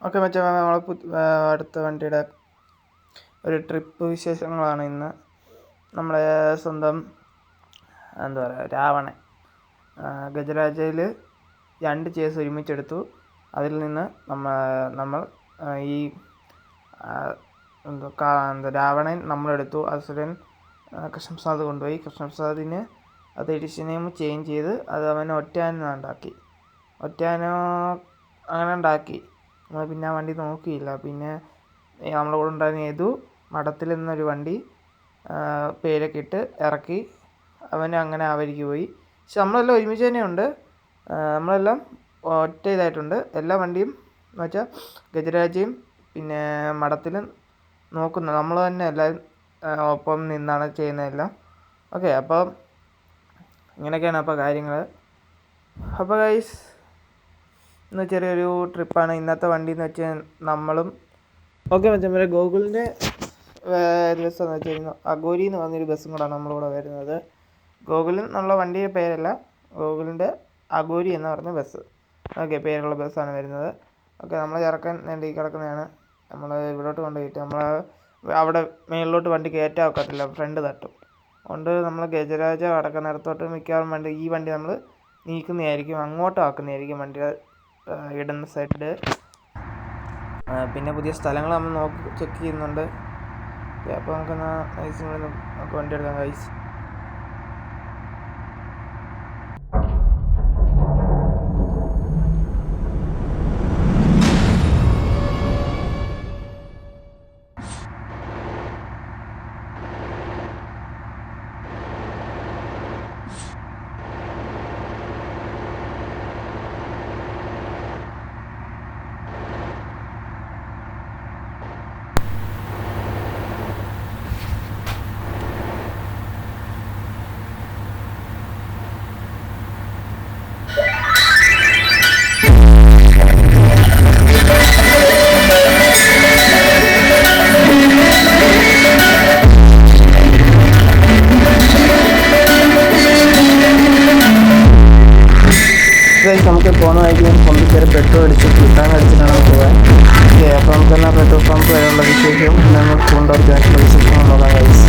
Okay മച്ചാ, നമ്മളെ അടുത്ത വണ്ടിയുടെ ഒരു ട്രിപ്പ് വിശേഷങ്ങളാണ് ഇന്ന്. നമ്മളെ സ്വന്തം എന്താ പറയുക, രാവണൻ ഗജരാജയിൽ 2 ചേസ് ഒരുമിച്ചെടുത്തു. അതിൽ നിന്ന് നമ്മൾ ഈ രാവണൻ നമ്മളെടുത്തു. അസുരൻ കൃഷ്ണപ്രസാദ് കൊണ്ടുപോയി. കൃഷ്ണപ്രസാദിന് അത് എഡിഷൻ നെയിം ചേഞ്ച് ചെയ്ത് അത് അവൻ ഒറ്റാനോ അങ്ങനെ ഉണ്ടാക്കി. നമ്മൾ പിന്നെ ആ വണ്ടി നോക്കിയില്ല. പിന്നെ നമ്മളെ കൂടെ ഉണ്ടായിരുന്ന ഏതു മഠത്തിൽ നിന്നൊരു വണ്ടി പേരൊക്കെ ഇട്ട് ഇറക്കി. അവന് അങ്ങനെ ആവരിക്ക് പോയി. പക്ഷെ നമ്മളെല്ലാം ഒരുമിച്ച് തന്നെ ഉണ്ട്. നമ്മളെല്ലാം ഒറ്റ ഇതായിട്ടുണ്ട്. എല്ലാ വണ്ടിയും എന്ന് വെച്ചാൽ ഗജരാജയും പിന്നെ മഠത്തിലും നോക്കുന്നത് നമ്മൾ തന്നെ എല്ലാവരും ഒപ്പം നിന്നാണ് ചെയ്യുന്നതെല്ലാം. ഓക്കെ, അപ്പോൾ ഇങ്ങനെയൊക്കെയാണ് അപ്പോൾ കാര്യങ്ങൾ. അപ്പോൾ ഗൈസ്, ഇന്ന് ചെറിയൊരു ട്രിപ്പാണ്. ഇന്നത്തെ വണ്ടി എന്ന് വെച്ചാൽ നമ്മളും ഓക്കെ മറ്റേ ഗോകുലിൻ്റെ ബസ് എന്ന് വെച്ച് കഴിഞ്ഞാൽ അഗോരി എന്ന് പറഞ്ഞൊരു ബസ്സും കൂടാണ് നമ്മളിവിടെ വരുന്നത്. ഗോകുലൻ എന്നുള്ള വണ്ടിയുടെ പേരല്ല, ഗോകുലിൻ്റെ അഗോരി എന്ന് പറഞ്ഞ ബസ്. ഓക്കെ, പേരുള്ള ബസ്സാണ് വരുന്നത്. ഓക്കെ, നമ്മൾ ഇറക്കാൻ വേണ്ടി കിടക്കുന്നതാണ്. നമ്മൾ ഇവിടോട്ട് കൊണ്ടുപോയിട്ട് നമ്മൾ അവിടെ മേളിലോട്ട് വണ്ടി കയറ്റാൻ ഒക്കത്തില്ല, ഫ്രണ്ട് തട്ടും. അതുകൊണ്ട് നമ്മൾ ഗജരാജ കിടക്കുന്നിടത്തോട്ട് മിക്കവാറും ഈ വണ്ടി നമ്മൾ നീക്കുന്നതായിരിക്കും, അങ്ങോട്ടും ആക്കുന്നതായിരിക്കും വണ്ടിയുടെ ഇടുന്ന സൈഡ്. പിന്നെ പുതിയ സ്ഥലങ്ങൾ നമ്മൾ ചെക്ക് ചെയ്യുന്നുണ്ട്. അപ്പോൾ നമുക്കൊന്ന് നമുക്ക് വണ്ടി എടുക്കാം ഗൈസ്. നമുക്ക് പോകുന്ന വഴിക്ക് പമ്പിൽ കയറി പെട്രോൾ അടിച്ച് കിട്ടാൻ അടിച്ചിട്ടാണ് പോകാൻ. ഓക്കെ, അപ്പോൾ നമുക്കെന്നാൽ പെട്രോൾ പമ്പ് വരെയുള്ള വിശേഷം നമ്മൾ കൊണ്ടുവരുന്ന വിശേഷങ്ങൾ നോക്കാം ഗൈസ്.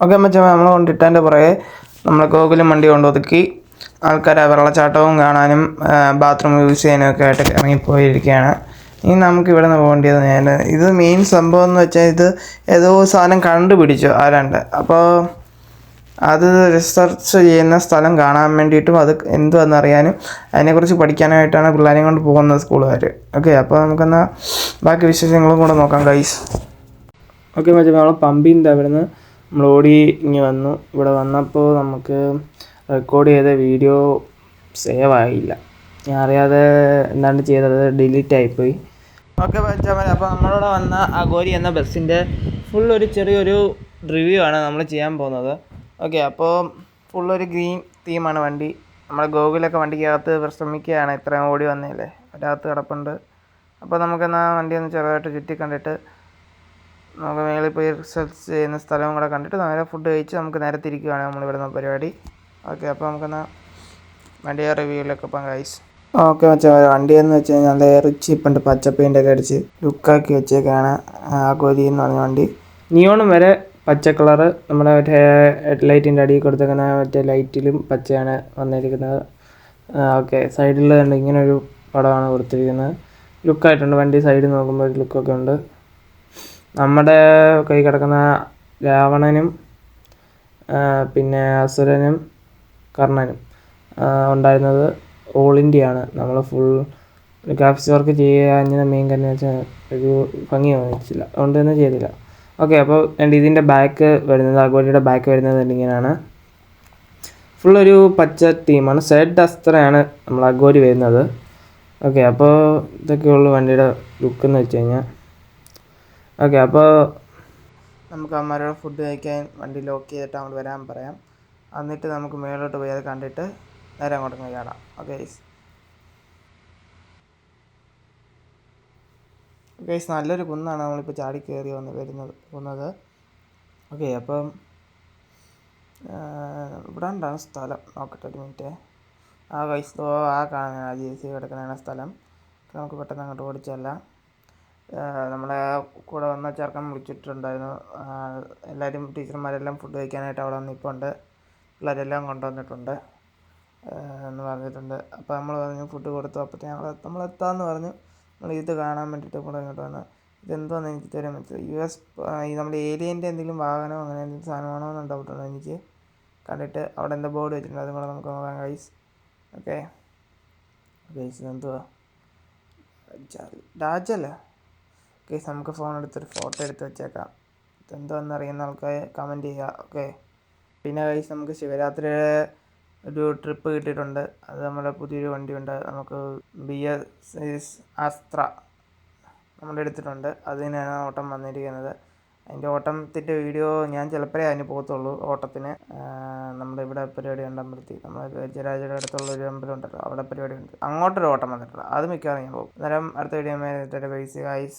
ഓക്കെ മച്ചാ, നമ്മൾ കൊണ്ടിട്ടതിൻ്റെ പുറകെ നമ്മൾ ഗോകുലം വണ്ടി കൊണ്ടൊതുക്കി ആൾക്കാർ വെള്ളച്ചാട്ടവും കാണാനും ബാത്റൂം യൂസ് ചെയ്യാനും ഒക്കെ ആയിട്ട് ഇറങ്ങിപ്പോയിരിക്കുകയാണ്. ഇനി നമുക്ക് ഇവിടെ നിന്ന് പോകേണ്ടത് നേരെ ഇത് മെയിൻ സംഭവം എന്ന് വെച്ചാൽ ഇത് ഏതോ സാധനം കണ്ടുപിടിച്ചു ആരാണ്ട്. അപ്പോൾ അത് റിസർച്ച് ചെയ്യുന്ന സ്ഥലം കാണാൻ വേണ്ടിയിട്ടും അത് എന്തുവാണെന്ന് അറിയാനും അതിനെക്കുറിച്ച് പഠിക്കാനായിട്ടാണ് പിള്ളേരെയും കൊണ്ട് പോകുന്നത് സ്കൂളുകാർ. ഓക്കെ, അപ്പോൾ നമുക്കെന്നാൽ ബാക്കി വിശേഷങ്ങളും കൂടെ നോക്കാം ഗൈസ്. ഓക്കെ മച്ചാ, നമ്മൾ പമ്പിൽ നിന്ന് അവിടെ നിന്ന് നമ്മൾ ഓടി ഇങ്ങ് വന്നു. ഇവിടെ വന്നപ്പോൾ നമുക്ക് റെക്കോർഡ് ചെയ്ത വീഡിയോ സേവ് ആയില്ല. ഞാൻ അറിയാതെ എന്താണ്ട് ചെയ്തത് ഡിലീറ്റ് ആയിപ്പോയി. ഓക്കെ മച്ചാ, അപ്പോൾ നമ്മളിവിടെ വന്ന അഘോരി എന്ന ബസ്സിൻ്റെ ഫുള്ളൊരു ചെറിയൊരു റിവ്യൂ ആണ് നമ്മൾ ചെയ്യാൻ പോകുന്നത്. ഓക്കെ, അപ്പോൾ ഫുള്ളൊരു ഗ്രീൻ തീമാണ് വണ്ടി. നമ്മുടെ ഗോകുലൊക്കെ വണ്ടിക്കകത്ത് ശ്രമിക്കുകയാണ്, ഇത്രയും ഓടി വന്നേലേ ഒരകത്ത് കിടപ്പുണ്ട്. അപ്പോൾ നമുക്കെന്നാൽ വണ്ടി ഒന്ന് ചെറുതായിട്ട് ചുറ്റി കണ്ടിട്ട് നമുക്ക് മേളിൽ പോയി റിസർച്ച് ചെയ്യുന്ന സ്ഥലവും കൂടെ കണ്ടിട്ട് നേരെ ഫുഡ് കഴിച്ച് നമുക്ക് നേരെ തിരിക്കുകയാണ് നമ്മളിവിടുന്ന് പരിപാടി. ഓക്കെ, അപ്പോൾ നമുക്കെന്നാൽ വണ്ടിയുടെ റിവ്യൂവിലൊക്കെ പോകാം ഗൈസ്. ഓക്കെ മച്ചാ, വണ്ടിയെന്ന് വെച്ച് കഴിഞ്ഞാൽ നല്ല റിച്ച് ഇപ്പുണ്ട്, പച്ച പെയിൻ്റൊക്കെ അടിച്ച് ലുക്കാക്കി വെച്ചേക്കാണ് അഘോരി എന്ന് പറഞ്ഞ വണ്ടി. നിയോണും വരെ പച്ച കളറ്, നമ്മുടെ മറ്റേ ഹെഡ്ലൈറ്റിൻ്റെ അടിയിൽ കൊടുത്തേക്കുന്ന മറ്റേ ലൈറ്റിലും പച്ചയാണ് വന്നിരിക്കുന്നത്. ഓക്കെ, സൈഡിൽ കണ്ട് ഇങ്ങനൊരു പടമാണ് കൊടുത്തിരിക്കുന്നത്. ലുക്കായിട്ടുണ്ട് വണ്ടി, സൈഡിൽ നോക്കുമ്പോൾ ഒരു ലുക്കൊക്കെ ഉണ്ട്. നമ്മുടെ കൈ കിടക്കുന്ന രാവണനും പിന്നെ അസുരനും കർണനും ഉണ്ടായിരുന്നത് ഓൾ ഇന്ത്യയാണ്. നമ്മൾ ഫുൾ ഗ്രാഫിക്സ് വർക്ക് ചെയ്യാൻ മെയിൻ കാര്യം വെച്ചാൽ ഒരു ഭംഗി തോന്നിച്ചില്ല, അതുകൊണ്ട് തന്നെ ചെയ്തില്ല. ഓക്കെ, അപ്പോൾ ഇതിൻ്റെ ബാക്ക് വരുന്നത് അഘോരിയുടെ ബാക്ക് വരുന്നത് ഇങ്ങനെയാണ്. ഫുള്ളൊരു പച്ച തീമാണ്, സെഡ് അസ്ത്രയാണ് നമ്മൾ അഘോരി വരുന്നത്. ഓക്കെ, അപ്പോൾ ഇതൊക്കെയുള്ളൂ വണ്ടിയുടെ ലുക്ക് എന്ന് വെച്ച് കഴിഞ്ഞാൽ. ഓക്കെ, അപ്പോൾ നമുക്ക് അമ്മമാരോട് ഫുഡ് കഴിക്കാൻ വണ്ടി ലോക്ക് ചെയ്തിട്ട് അങ്ങോട്ട് വരാൻ പറയാം. എന്നിട്ട് നമുക്ക് മേലോട്ട് പോയി അത് കണ്ടിട്ട് നേരെ അങ്ങോട്ട് ചാടാം. ഓക്കെ ഗൈസ്, നല്ലൊരു കുന്നാണ് നമ്മളിപ്പോൾ ചാടി കയറി പോകുന്നത്. ഓക്കെ, അപ്പം ഇവിടെ ഉണ്ടാണ് സ്ഥലം. നോക്കട്ടെ ഒരു മിനിറ്റ്. ഗൈസ്, കാണുന്ന JC കിടക്കുന്ന സ്ഥലം. നമുക്ക് പെട്ടെന്ന് അങ്ങോട്ട് ഓടിച്ചല്ല. നമ്മളെ കൂടെ വന്ന ചെറുക്കൻ വിളിച്ചിട്ടുണ്ടായിരുന്നു. എല്ലാവരും ടീച്ചർമാരെല്ലാം ഫുഡ് കഴിക്കാനായിട്ട് അവിടെ നിൽപ്പുണ്ട്, പിള്ളേരെല്ലാം കൊണ്ടുവന്നിട്ടുണ്ട് എന്ന് പറഞ്ഞിട്ടുണ്ട്. അപ്പോൾ നമ്മൾ പറഞ്ഞു ഫുഡ് കൊടുത്തു. അപ്പോൾ നമ്മളെത്താമെന്ന് പറഞ്ഞു. നമ്മൾ ഇത് കാണാൻ വേണ്ടിയിട്ട് കൂടെ ഇങ്ങോട്ട് വന്നു. ഇതെന്തോന്ന് എനിക്ക് തരാൻ പറ്റില്ല. ഈ നമ്മുടെ ഏലിയൻ്റെ എന്തെങ്കിലും വാഹനമോ അങ്ങനെ എന്തെങ്കിലും സാധനമാണോ എന്ന് ഡൗട്ടുണ്ട് എനിക്ക്. കണ്ടിട്ട് അവിടെ എന്താ ബോർഡ് വെച്ചിട്ടുണ്ട്, അതും കൂടെ നമുക്ക് നോക്കാം ഗൈസ്. ഓക്കെ ഗൈസ്, ഇതെന്തുവാ രാജല്ലേ ഗൈസ്? നമുക്ക് ഫോൺ എടുത്തൊരു ഫോട്ടോ എടുത്ത് വെച്ചേക്കാം. ഇതെന്തോന്ന് അറിയുന്ന ആൾക്കാർ കമൻറ്റ് ചെയ്യുക. ഓക്കെ, പിന്നെ ഗൈസ് നമുക്ക് ശിവരാത്രി ഒരു ട്രിപ്പ് കിട്ടിയിട്ടുണ്ട്. അത് നമ്മുടെ പുതിയൊരു വണ്ടിയുണ്ട്, നമുക്ക് BS അസ്ത്ര നമ്മൾ എടുത്തിട്ടുണ്ട്. അതിനാണ് ഓട്ടം വന്നിരിക്കുന്നത്. അതിൻ്റെ ഓട്ടത്തിൻ്റെ വീഡിയോ ഞാൻ ചിലപ്പോഴേ അതിന് പോകത്തുള്ളൂ. ഓട്ടത്തിന് നമ്മുടെ ഇവിടെ പരിപാടി ഉണ്ട് അമ്പലത്തിൽ, നമ്മൾ ഗജരാജയുടെ അടുത്തുള്ള ഒരു അമ്പലം ഉണ്ടല്ലോ, അവിടെ പരിപാടി ഉണ്ട്. അങ്ങോട്ടൊരു ഓട്ടം വന്നിട്ടുള്ള അത് മിക്കവാറും ഞാൻ പോകും. അന്നേരം അടുത്ത വീഡിയോ ഗൈസ്.